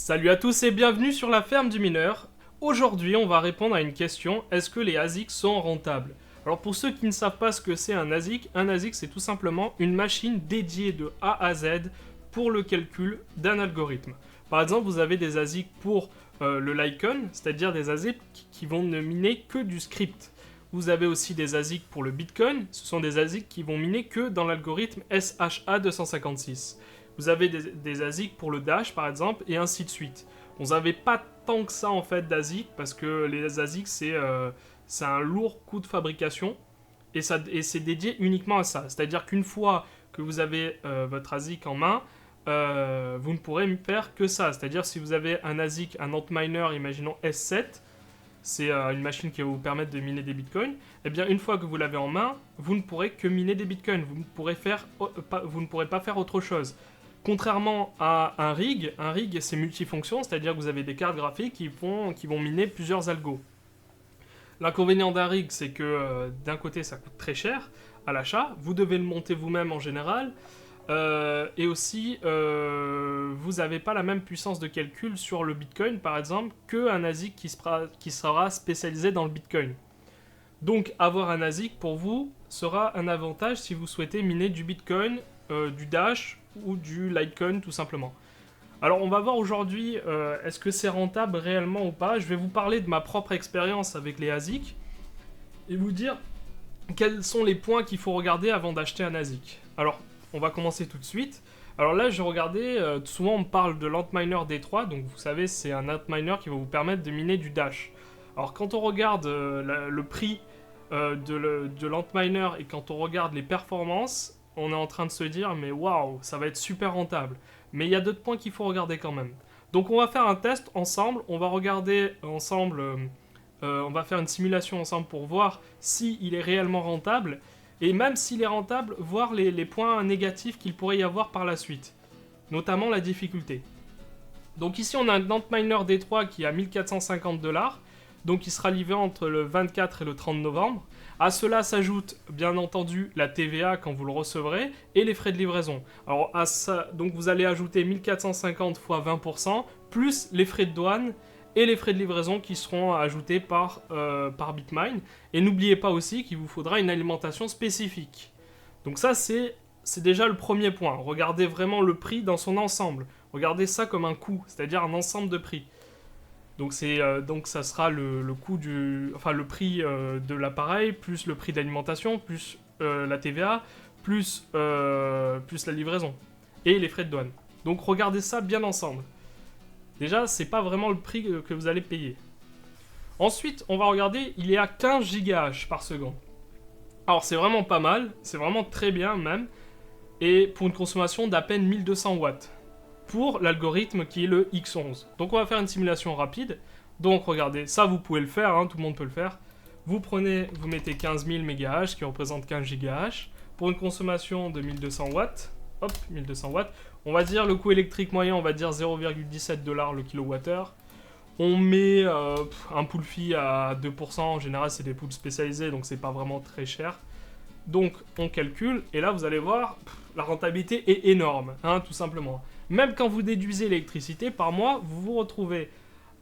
Salut à tous et bienvenue sur la ferme du mineur. Aujourd'hui, on va répondre à une question, est-ce que les ASIC sont rentables? Alors pour ceux qui ne savent pas ce que c'est un ASIC c'est tout simplement une machine dédiée de A à Z pour le calcul d'un algorithme. Par exemple, vous avez des ASIC pour le Lycon, c'est-à-dire des ASIC qui vont ne miner que du script. Vous avez aussi des ASIC pour le Bitcoin, ce sont des ASIC qui vont miner que dans l'algorithme SHA-256. Vous avez des ASIC pour le Dash par exemple, et ainsi de suite. Vous n'avez pas tant que ça en fait d'ASIC, parce que les ASIC c'est un lourd coût de fabrication, et c'est dédié uniquement à ça. C'est-à-dire qu'une fois que vous avez votre ASIC en main, vous ne pourrez faire que ça. C'est-à-dire si vous avez un ASIC, un Antminer, imaginons S7, c'est une machine qui va vous permettre de miner des bitcoins, et bien une fois que vous l'avez en main, vous ne pourrez que miner des bitcoins, vous ne pourrez pas faire autre chose. Contrairement à un rig c'est multifonction, c'est-à-dire que vous avez des cartes graphiques qui vont miner plusieurs algos. L'inconvénient d'un rig, c'est que d'un côté ça coûte très cher à l'achat, vous devez le monter vous-même en général, et aussi vous n'avez pas la même puissance de calcul sur le Bitcoin par exemple qu'un ASIC qui sera spécialisé dans le Bitcoin. Donc avoir un ASIC pour vous sera un avantage si vous souhaitez miner du Bitcoin, du Dash ou du Litecoin tout simplement. Alors on va voir aujourd'hui est-ce que c'est rentable réellement ou pas. Je vais vous parler de ma propre expérience avec les ASIC et vous dire quels sont les points qu'il faut regarder avant d'acheter un ASIC. Alors on va commencer tout de suite. Alors là j'ai regardé, souvent on me parle de l'Antminer D3, donc vous savez c'est un Antminer qui va vous permettre de miner du Dash. Alors quand on regarde le prix de l'Antminer et quand on regarde les performances, on est en train de se dire mais waouh, ça va être super rentable. Mais il y a d'autres points qu'il faut regarder quand même. Donc on va faire un test ensemble, on va regarder ensemble, on va faire une simulation ensemble pour voir s'il est réellement rentable, et même s'il est rentable, voir les points négatifs qu'il pourrait y avoir par la suite, notamment la difficulté. Donc ici on a un Antminer D3 qui est à 1450$, donc il sera livré entre le 24 et le 30 novembre. À cela s'ajoute bien entendu la TVA quand vous le recevrez et les frais de livraison. Alors à ça, donc vous allez ajouter 1450 x 20% plus les frais de douane et les frais de livraison qui seront ajoutés par Bitmain. Et n'oubliez pas aussi qu'il vous faudra une alimentation spécifique. Donc ça c'est déjà le premier point. Regardez vraiment le prix dans son ensemble. Regardez ça comme un coût, c'est-à-dire un ensemble de prix. Donc ça sera le coût le prix de l'appareil, plus le prix d'alimentation, plus la TVA, plus la livraison et les frais de douane. Donc regardez ça bien ensemble. Déjà, c'est pas vraiment le prix que vous allez payer. Ensuite, on va regarder, il est à 15 GHz par seconde. Alors c'est vraiment pas mal, c'est vraiment très bien même, et pour une consommation d'à peine 1200 watts. Pour l'algorithme qui est le X11. Donc on va faire une simulation rapide. Donc regardez, ça vous pouvez le faire, hein, tout le monde peut le faire. Vous mettez 15 000 MHz, qui représente 15 GHz, pour une consommation de 1200 watts. Hop, 1200 watts. On va dire le coût électrique moyen, on va dire 0,17$ le kWh. On met un pool fee à 2%, en général c'est des pools spécialisés, donc c'est pas vraiment très cher. Donc on calcule, et là vous allez voir, la rentabilité est énorme, hein, tout simplement. Même quand vous déduisez l'électricité par mois, vous vous retrouvez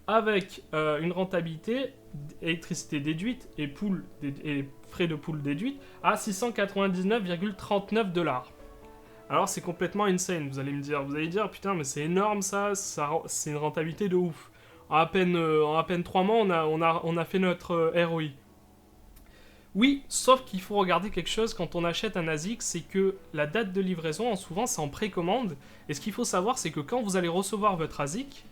avec une rentabilité électricité déduite et frais de pool déduite à 699,39$. Alors c'est complètement insane, vous allez dire putain mais c'est énorme ça c'est une rentabilité de ouf. En à peine 3 mois on a fait notre ROI. Oui, sauf qu'il faut regarder quelque chose quand on achète un ASIC, c'est que la date de livraison, souvent, c'est en précommande. Et ce qu'il faut savoir, c'est que quand vous allez recevoir votre ASIC,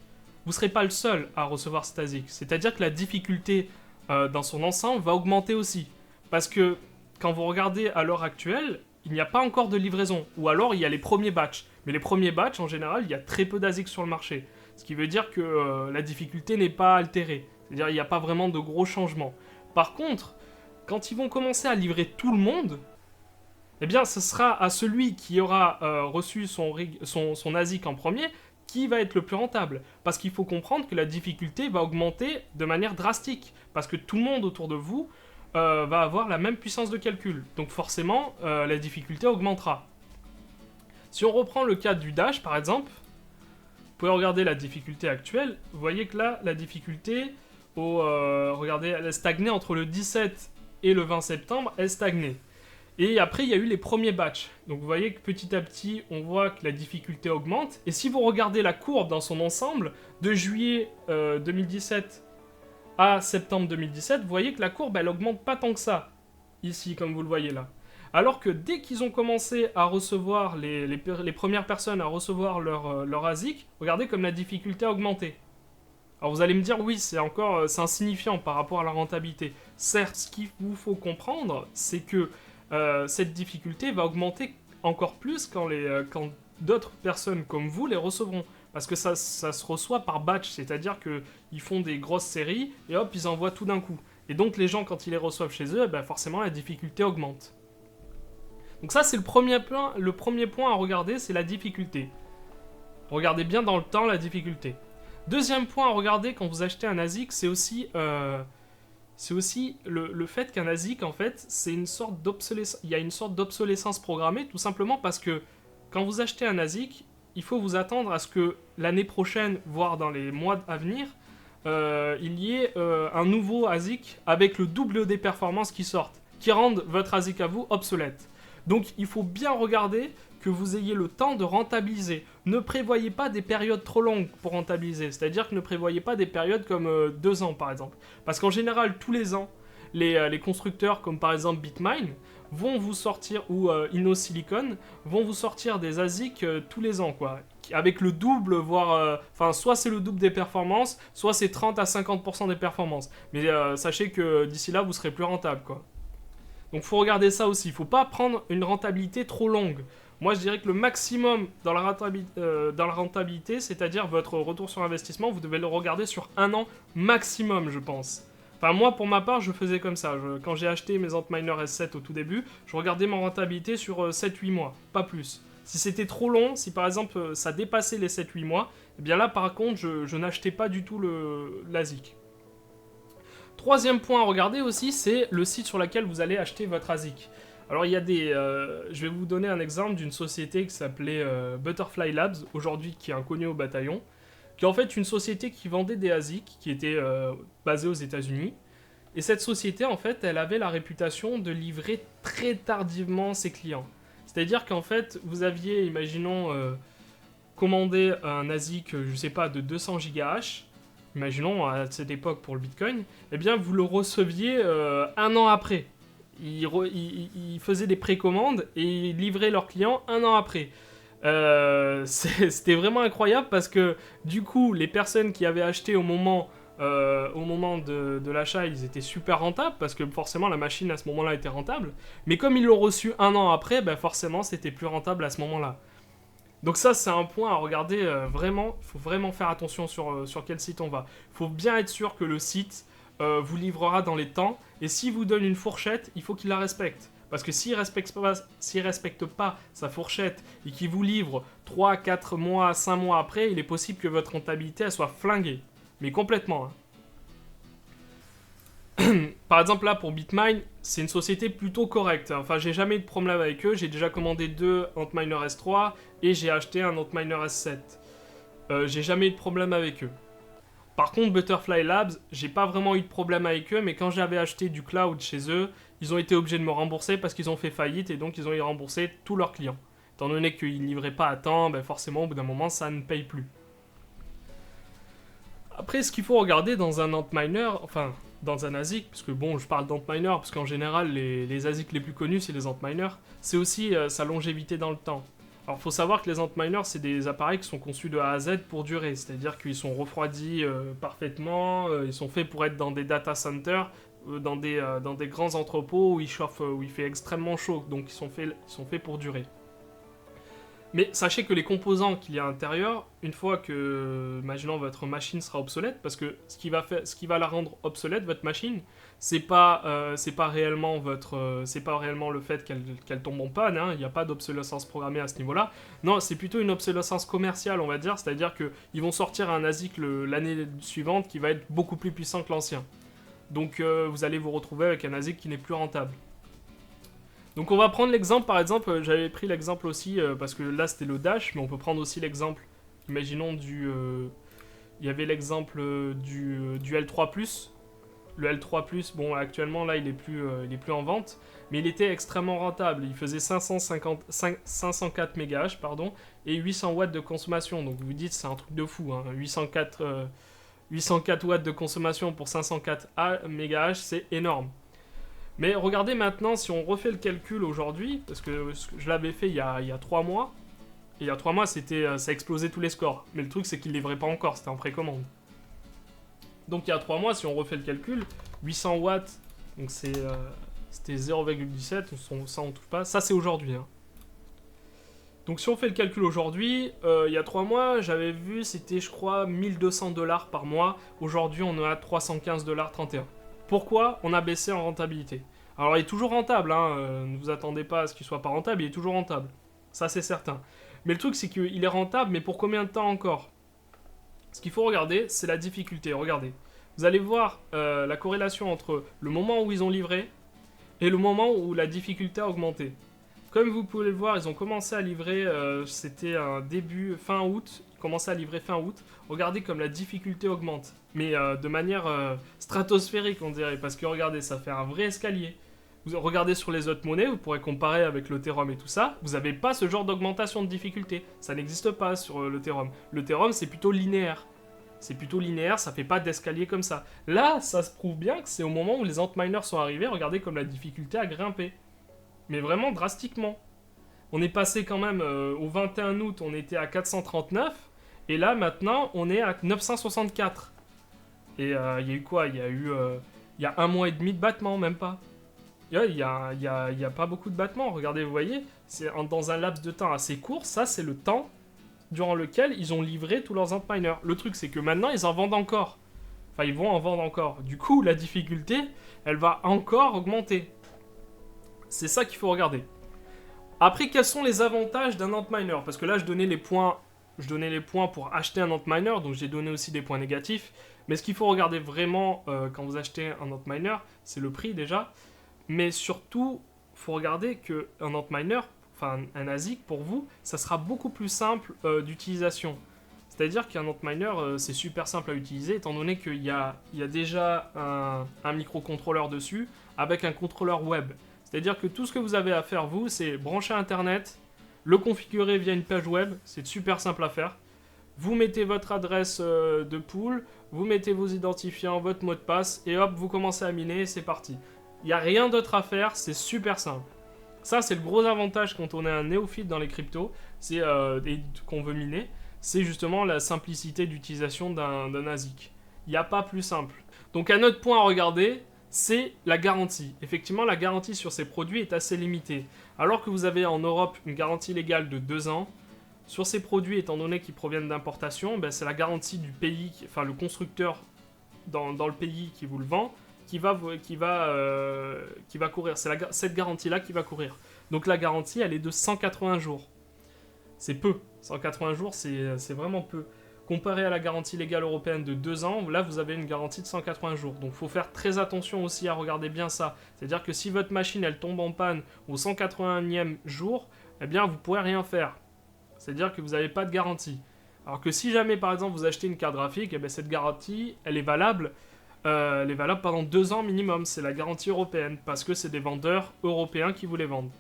vous ne serez pas le seul à recevoir cet ASIC. C'est-à-dire que la difficulté dans son ensemble va augmenter aussi. Parce que quand vous regardez à l'heure actuelle, il n'y a pas encore de livraison. Ou alors, il y a les premiers batchs. Mais les premiers batchs, en général, il y a très peu d'ASIC sur le marché. Ce qui veut dire que la difficulté n'est pas altérée. C'est-à-dire qu'il n'y a pas vraiment de gros changements. Par contre, quand ils vont commencer à livrer tout le monde, eh bien, ce sera à celui qui aura reçu son ASIC en premier qui va être le plus rentable. Parce qu'il faut comprendre que la difficulté va augmenter de manière drastique. Parce que tout le monde autour de vous va avoir la même puissance de calcul. Donc forcément, la difficulté augmentera. Si on reprend le cas du Dash, par exemple, pouvez regarder la difficulté actuelle. Vous voyez que là, la difficulté, regardez, elle stagnait entre le 17 et le 20 septembre, elle stagnait. Et après, il y a eu les premiers batchs. Donc vous voyez que petit à petit, on voit que la difficulté augmente. Et si vous regardez la courbe dans son ensemble, de juillet 2017 à septembre 2017, vous voyez que la courbe, elle augmente pas tant que ça. Ici, comme vous le voyez là. Alors que dès qu'ils ont commencé à recevoir, les premières personnes à recevoir leur ASIC, regardez comme la difficulté a augmenté. Alors vous allez me dire, oui, c'est insignifiant par rapport à la rentabilité. Certes, ce qu'il vous faut comprendre, c'est que cette difficulté va augmenter encore plus quand d'autres personnes comme vous les recevront. Parce que ça se reçoit par batch, c'est-à-dire qu'ils font des grosses séries et hop, ils envoient tout d'un coup. Et donc les gens, quand ils les reçoivent chez eux, ben forcément la difficulté augmente. Donc ça, c'est le premier point à regarder, c'est la difficulté. Regardez bien dans le temps la difficulté. Deuxième point à regarder quand vous achetez un ASIC, c'est aussi le fait qu'un ASIC, en fait, il y a une sorte d'obsolescence programmée, tout simplement parce que quand vous achetez un ASIC, il faut vous attendre à ce que l'année prochaine, voire dans les mois à venir, il y ait un nouveau ASIC avec le double des performances qui sortent, qui rendent votre ASIC à vous obsolète. Donc il faut bien regarder que vous ayez le temps de rentabiliser. Ne prévoyez pas des périodes trop longues pour rentabiliser, c'est-à-dire que ne prévoyez pas des périodes comme 2 ans par exemple. Parce qu'en général, tous les ans, les constructeurs comme par exemple Bitmain vont vous sortir, ou InnoSilicon, vont vous sortir des ASIC tous les ans, quoi. Avec le double, voire... soit c'est le double des performances, soit c'est 30 à 50% des performances. Mais sachez que d'ici là, vous serez plus rentable, quoi. Donc faut regarder ça aussi, il ne faut pas prendre une rentabilité trop longue. Moi je dirais que le maximum dans la rentabilité, c'est-à-dire votre retour sur investissement, vous devez le regarder sur 1 an maximum, je pense. Enfin moi pour ma part je faisais comme ça, quand j'ai acheté mes Antminer S7 au tout début, je regardais ma rentabilité sur 7-8 mois, pas plus. Si c'était trop long, si par exemple ça dépassait les 7-8 mois, eh bien là par contre je n'achetais pas du tout l'ASIC. Troisième point à regarder aussi, c'est le site sur lequel vous allez acheter votre ASIC. Alors il y a je vais vous donner un exemple d'une société qui s'appelait Butterfly Labs, aujourd'hui qui est inconnue au bataillon, qui est en fait une société qui vendait des ASIC, qui était basée aux États-Unis. Et cette société, en fait, elle avait la réputation de livrer très tardivement ses clients. C'est-à-dire qu'en fait, vous aviez, imaginons, commandé un ASIC, je sais pas, de 200 GHz, imaginons à cette époque pour le Bitcoin, eh bien vous le receviez 1 an après. Ils faisaient des précommandes et ils livraient leurs clients 1 an après. C'était vraiment incroyable parce que du coup, les personnes qui avaient acheté au moment de l'achat, ils étaient super rentables parce que forcément la machine à ce moment-là était rentable. Mais comme ils l'ont reçu 1 an après, ben forcément c'était plus rentable à ce moment-là. Donc ça, c'est un point à regarder vraiment. Il faut vraiment faire attention sur quel site on va. Il faut bien être sûr que le site vous livrera dans les temps. Et s'il vous donne une fourchette, il faut qu'il la respecte. Parce que s'il ne respecte pas sa fourchette et qu'il vous livre 3, 4 mois, 5 mois après, il est possible que votre rentabilité elle soit flinguée. Mais complètement. Hein. Par exemple, là, pour Bitmain, c'est une société plutôt correcte. Enfin, j'ai jamais eu de problème avec eux. J'ai déjà commandé 2 Antminer S3 et j'ai acheté un Antminer S7. J'ai jamais eu de problème avec eux. Par contre, Butterfly Labs, j'ai pas vraiment eu de problème avec eux, mais quand j'avais acheté du cloud chez eux, ils ont été obligés de me rembourser parce qu'ils ont fait faillite et donc ils ont eu remboursé tous leurs clients. Étant donné qu'ils ne livraient pas à temps, ben forcément, au bout d'un moment, ça ne paye plus. Après, ce qu'il faut regarder dans un Antminer, enfin, dans un ASIC, parce que bon, je parle d'Antminer, parce qu'en général, les ASIC les plus connus, c'est les Antminer, c'est aussi sa longévité dans le temps. Alors, il faut savoir que les Antminer, c'est des appareils qui sont conçus de A à Z pour durer, c'est-à-dire qu'ils sont refroidis parfaitement, ils sont faits pour être dans des data centers, dans des grands entrepôts où il chauffe, où il fait extrêmement chaud, donc ils sont faits pour durer. Mais sachez que les composants qu'il y a à l'intérieur, une fois que, imaginons, votre machine sera obsolète, parce que ce qui va la rendre obsolète, votre machine, c'est pas réellement le fait qu'elle tombe en panne, hein, il n'y a pas d'obsolescence programmée à ce niveau-là. Non, c'est plutôt une obsolescence commerciale, on va dire, c'est-à-dire qu'ils vont sortir un ASIC l'année suivante qui va être beaucoup plus puissant que l'ancien. Donc vous allez vous retrouver avec un ASIC qui n'est plus rentable. Donc on va prendre l'exemple, par exemple, j'avais pris l'exemple aussi, parce que là c'était le Dash, mais on peut prendre aussi l'exemple Imaginons il y avait l'exemple du L3+. Le L3+, bon, actuellement, là, il est plus en vente, mais il était extrêmement rentable. Il faisait 504 MHz, pardon, et 800 watts de consommation. Donc, vous vous dites, c'est un truc de fou, hein. 804 watts de consommation pour 504 MHz, c'est énorme. Mais regardez maintenant, si on refait le calcul aujourd'hui, parce que je l'avais fait il y a 3 mois, et il y a 3 mois, ça explosait tous les scores. Mais le truc, c'est qu'ils ne livraient pas encore, c'était en précommande. Donc il y a 3 mois, si on refait le calcul, 800 watts, donc c'était 0,17, ça on touche pas, ça c'est aujourd'hui. Hein. Donc si on fait le calcul aujourd'hui, il y a 3 mois, j'avais vu, c'était je crois 1200 $ par mois, aujourd'hui on est à 315 $ 31. Pourquoi on a baissé en rentabilité? Alors il est toujours rentable, hein, ne vous attendez pas à ce qu'il soit pas rentable, il est toujours rentable, ça c'est certain. Mais le truc c'est qu'il est rentable, mais pour combien de temps encore? Ce qu'il faut regarder, c'est la difficulté. Regardez. Vous allez voir la corrélation entre le moment où ils ont livré et le moment où la difficulté a augmenté. Comme vous pouvez le voir, ils ont commencé à livrer, c'était un début, fin août. Ils commençaient à livrer fin août. Regardez comme la difficulté augmente. Mais de manière stratosphérique, on dirait. Parce que regardez, ça fait un vrai escalier. Vous regardez sur les autres monnaies, vous pourrez comparer avec l'Ethereum et tout ça, vous n'avez pas ce genre d'augmentation de difficulté. Ça n'existe pas sur l'Ethereum. L'Ethereum, c'est plutôt linéaire. C'est plutôt linéaire, ça fait pas d'escalier comme ça. Là, ça se prouve bien que c'est au moment où les Antminers sont arrivés, regardez comme la difficulté a grimpé. Mais vraiment drastiquement. On est passé quand même au 21 août, on était à 439, et là, maintenant, on est à 964. Et il y a eu quoi? Il y a 1 mois et demi de battement, même pas. Il y a pas beaucoup de battements. Regardez, vous voyez, c'est dans un laps de temps assez court. Ça, c'est le temps durant lequel ils ont livré tous leurs Antminers. Le truc, c'est que maintenant, ils en vendent encore. Enfin, ils vont en vendre encore. Du coup, la difficulté, elle va encore augmenter. C'est ça qu'il faut regarder. Après, quels sont les avantages d'un Antminer? Parce que là, je donnais les points pour acheter un Antminer, donc j'ai donné aussi des points négatifs. Mais ce qu'il faut regarder vraiment quand vous achetez un Antminer, c'est le prix déjà. Mais surtout, il faut regarder qu'un Antminer, enfin un ASIC pour vous, ça sera beaucoup plus simple d'utilisation. C'est-à-dire qu'un Antminer, c'est super simple à utiliser, étant donné qu'il y a déjà un microcontrôleur dessus, avec un contrôleur web. C'est-à-dire que tout ce que vous avez à faire, vous, c'est brancher Internet, le configurer via une page web, c'est super simple à faire. Vous mettez votre adresse de pool, vous mettez vos identifiants, votre mot de passe, et hop, vous commencez à miner, et c'est parti. Il n'y a rien d'autre à faire, c'est super simple. Ça, c'est le gros avantage quand on est un néophyte dans les cryptos, et qu'on veut miner, c'est justement la simplicité d'utilisation d'un ASIC. Il n'y a pas plus simple. Donc un autre point à regarder, c'est la garantie. Effectivement, la garantie sur ces produits est assez limitée. Alors que vous avez en Europe une garantie légale de 2 ans, sur ces produits, étant donné qu'ils proviennent d'importation, ben c'est la garantie du pays, enfin le constructeur dans le pays qui vous le vend, qui va courir. C'est cette garantie-là qui va courir. Donc la garantie, elle est de 180 jours. C'est peu. 180 jours, c'est vraiment peu. Comparé à la garantie légale européenne de 2 ans, là vous avez une garantie de 180 jours. Donc il faut faire très attention aussi à regarder bien ça. C'est-à-dire que si votre machine elle tombe en panne au 181e jour, eh bien vous ne pourrez rien faire. C'est-à-dire que vous n'avez pas de garantie. Alors que si jamais par exemple vous achetez une carte graphique, eh bien, cette garantie elle est valable pendant 2 ans minimum. C'est la garantie européenne parce que c'est des vendeurs européens qui vous les vendent.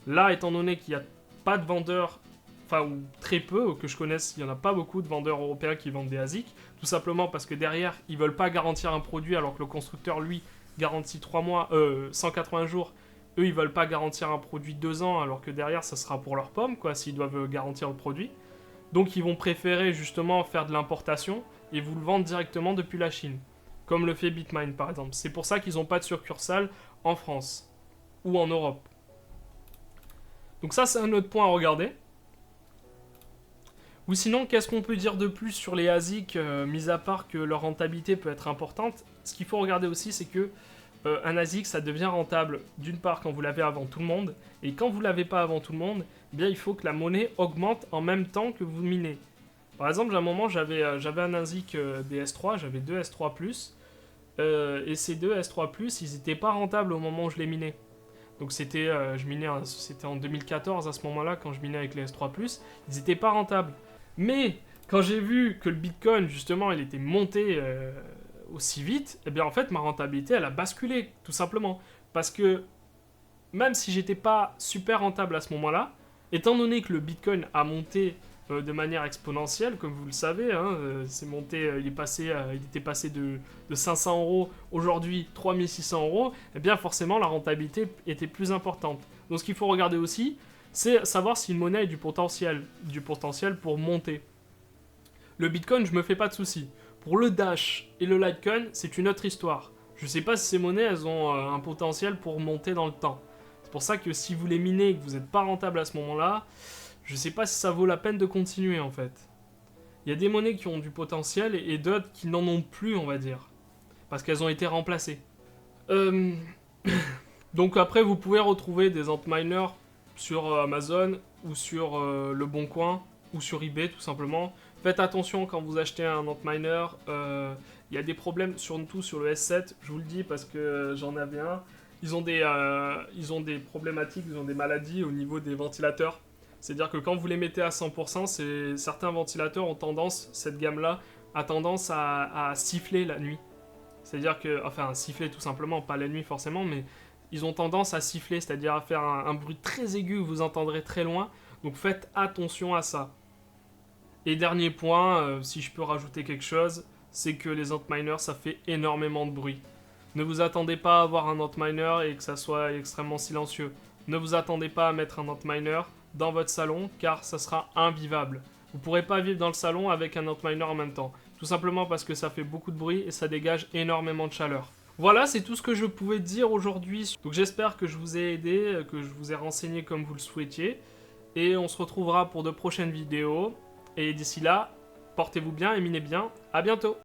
Là, étant donné qu'il n'y a pas de vendeurs, enfin ou très peu, que je connaisse, il n'y en a pas beaucoup de vendeurs européens qui vendent des ASIC, tout simplement parce que derrière, ils ne veulent pas garantir un produit alors que le constructeur, lui, garantit 3 mois, 180 jours. Eux, ils ne veulent pas garantir un produit 2 ans alors que derrière, ça sera pour leur pomme, quoi, s'ils doivent garantir le produit. Donc, ils vont préférer justement faire de l'importation et vous le vendre directement depuis la Chine. Comme le fait Bitmain, par exemple. C'est pour ça qu'ils n'ont pas de succursale en France ou en Europe. Donc ça, c'est un autre point à regarder. Ou sinon, qu'est-ce qu'on peut dire de plus sur les ASIC, mis à part que leur rentabilité peut être importante? Ce qu'il faut regarder aussi, c'est que un ASIC, ça devient rentable, d'une part, quand vous l'avez avant tout le monde, et quand vous ne l'avez pas avant tout le monde, eh bien, il faut que la monnaie augmente en même temps que vous minez. Par exemple, à un moment, j'avais un ASIC des S3, j'avais 2 S3+, et ces 2 S3+, ils n'étaient pas rentables au moment où je les minais. Donc c'était en 2014 à ce moment-là, quand je minais avec les S3+, ils n'étaient pas rentables. Mais Quand j'ai vu que le Bitcoin, justement, il était monté aussi vite, eh bien en fait, ma rentabilité, elle a basculé, tout simplement. Parce que même si j'étais pas super rentable à ce moment-là, étant donné que le Bitcoin a monté de manière exponentielle, comme vous le savez, hein, c'est monté, il était passé de 500 euros, aujourd'hui 3600 euros, et bien forcément la rentabilité était plus importante. Donc ce qu'il faut regarder aussi, c'est savoir si une monnaie a du potentiel pour monter. Le Bitcoin, je me fais pas de soucis. Pour le Dash et le Litecoin, c'est une autre histoire. Je sais pas si ces monnaies, elles ont un potentiel pour monter dans le temps. C'est pour ça que si vous les minez et que vous n'êtes pas rentable à ce moment-là, je sais pas si ça vaut la peine de continuer en fait. Il y a des monnaies qui ont du potentiel et d'autres qui n'en ont plus, on va dire. Parce qu'elles ont été remplacées. Donc après, vous pouvez retrouver des Antminer sur Amazon ou sur Le Bon Coin ou sur eBay tout simplement. Faites attention quand vous achetez un Antminer. Il y a des problèmes, surtout sur le S7. Je vous le dis parce que j'en avais un. Ils ont des problématiques, ils ont des maladies au niveau des ventilateurs. C'est-à-dire que quand vous les mettez à 100%, certains ventilateurs ont tendance, cette gamme-là, a tendance à siffler la nuit. C'est-à-dire que, enfin, siffler tout simplement, pas la nuit forcément, mais ils ont tendance à siffler, c'est-à-dire à faire un bruit très aigu que vous entendrez très loin. Donc faites attention à ça. Et dernier point, si je peux rajouter quelque chose, c'est que les Antminers, ça fait énormément de bruit. Ne vous attendez pas à avoir un Antminer et que ça soit extrêmement silencieux. Ne vous attendez pas à mettre un Antminer dans votre salon, car ça sera invivable. Vous ne pourrez pas vivre dans le salon avec un Antminer en même temps. Tout simplement parce que ça fait beaucoup de bruit et ça dégage énormément de chaleur. Voilà, c'est tout ce que je pouvais dire aujourd'hui. Donc j'espère que je vous ai aidé, que je vous ai renseigné comme vous le souhaitiez. Et on se retrouvera pour de prochaines vidéos. Et d'ici là, portez-vous bien et minez bien. À bientôt!